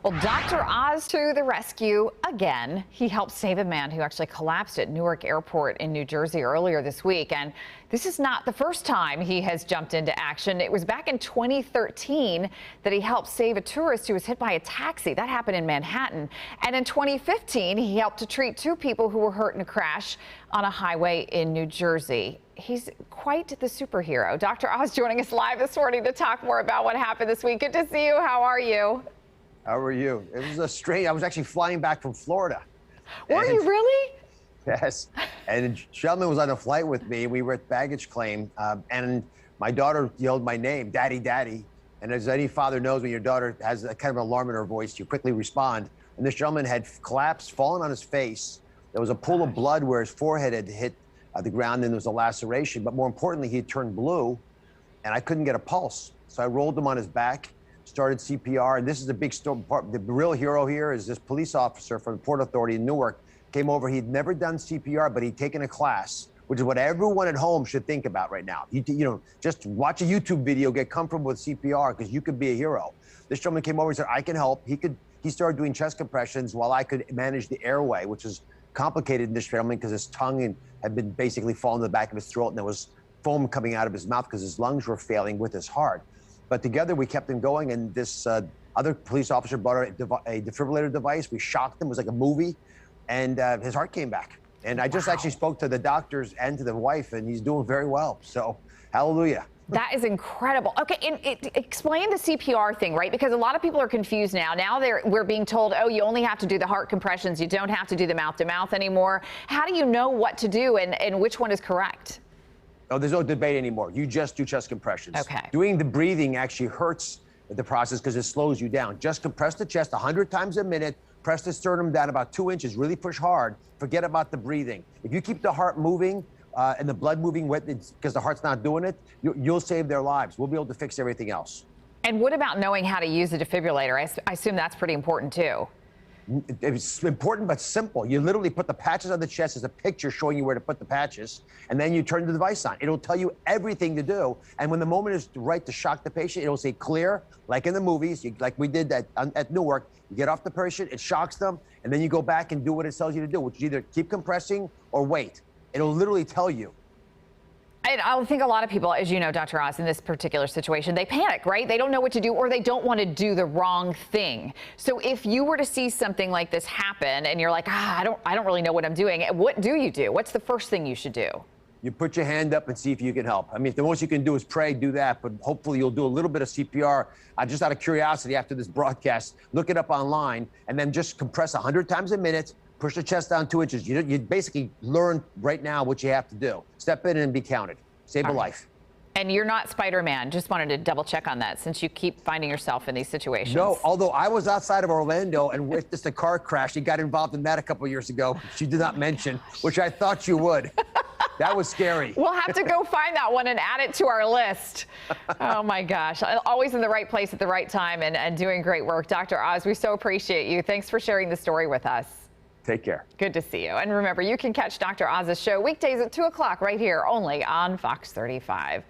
Well, Dr. Oz to the rescue again. He helped save a man who actually collapsed at Newark Airport in New Jersey earlier this week. And this is not the first time he has jumped into action. It was back in 2013 that he helped save a tourist who was hit by a taxi. That happened in Manhattan. And in 2015, he helped to treat two people who were hurt in a crash on a highway in New Jersey. He's quite the superhero. Dr. Oz joining us live this morning to talk more about what happened this week. Good to see you. How are you? How are you? It was a strange. I was actually flying back from Florida. Were you really? Yes. And a gentleman was on a flight with me. We were at baggage claim, and my daughter yelled my name, "Daddy, Daddy." And as any father knows, when your daughter has a kind of an alarm in her voice, you quickly respond. And this gentleman had collapsed, fallen on his face. There was a pool of blood where his forehead had hit the ground, and there was a laceration. But more importantly, he had turned blue, and I couldn't get a pulse. So I rolled him on his back, started CPR, and this is a big story. The real hero here is this police officer from the Port Authority in Newark came over. He'd never done CPR, but he'd taken a class, which is what everyone at home should think about right now. You know, just watch a YouTube video, get comfortable with CPR, because you could be a hero. This gentleman came over and said, "I can help." He started doing chest compressions while I could manage the airway, which is complicated in this gentleman because his tongue had been basically falling to the back of his throat, and there was foam coming out of his mouth because his lungs were failing with his heart. But together we kept him going, and this other police officer brought a defibrillator device. We shocked him. It was like a movie, and his heart came back. And I just actually spoke to the doctors and to the wife, and he's doing very well. So, hallelujah. That is incredible. Okay, explain the CPR thing, right? Because a lot of people are confused now. Now we're being told, oh, you only have to do the heart compressions. You don't have to do the mouth-to-mouth anymore. How do you know what to do and which one is correct? Oh, there's no debate anymore. You just do chest compressions. Okay. Doing the breathing actually hurts the process because it slows you down. Just compress the chest 100 times a minute. Press the sternum down about 2 inches. Really push hard. Forget about the breathing. If you keep the heart moving and the blood moving because the heart's not doing it, you'll save their lives. We'll be able to fix everything else. And what about knowing how to use the defibrillator? I assume that's pretty important too. It's important but simple. You literally put the patches on the chest as a picture showing you where to put the patches, and then you turn the device on. It'll tell you everything to do, and when the moment is right to shock the patient, it'll say clear, like in the movies, like we did at Newark. You get off the patient, it shocks them, and then you go back and do what it tells you to do, which is either keep compressing or wait. It'll literally tell you. I think a lot of people, as you know, Dr. Oz, in this particular situation, they panic, right? They don't know what to do, or they don't want to do the wrong thing. So if you were to see something like this happen and you're like, I don't really know what I'm doing, what do you do? What's the first thing you should do? You put your hand up and see if you can help. I mean, if the most you can do is pray, do that. But hopefully you'll do a little bit of CPR. Just out of curiosity after this broadcast, look it up online and then just compress 100 times a minute. Push the chest down 2 inches. You basically learn right now what you have to do. Step in and be counted. Save a life. And you're not Spider-Man. Just wanted to double check on that since you keep finding yourself in these situations. No, although I was outside of Orlando and witnessed a car crash. She got involved in that a couple of years ago. She did not mention, which I thought you would. That was scary. We'll have to go find that one and add it to our list. Oh, my gosh. Always in the right place at the right time and doing great work. Dr. Oz, we so appreciate you. Thanks for sharing the story with us. Take care. Good to see you. And remember, you can catch Dr. Oz's show weekdays at 2 o'clock right here only on Fox 35.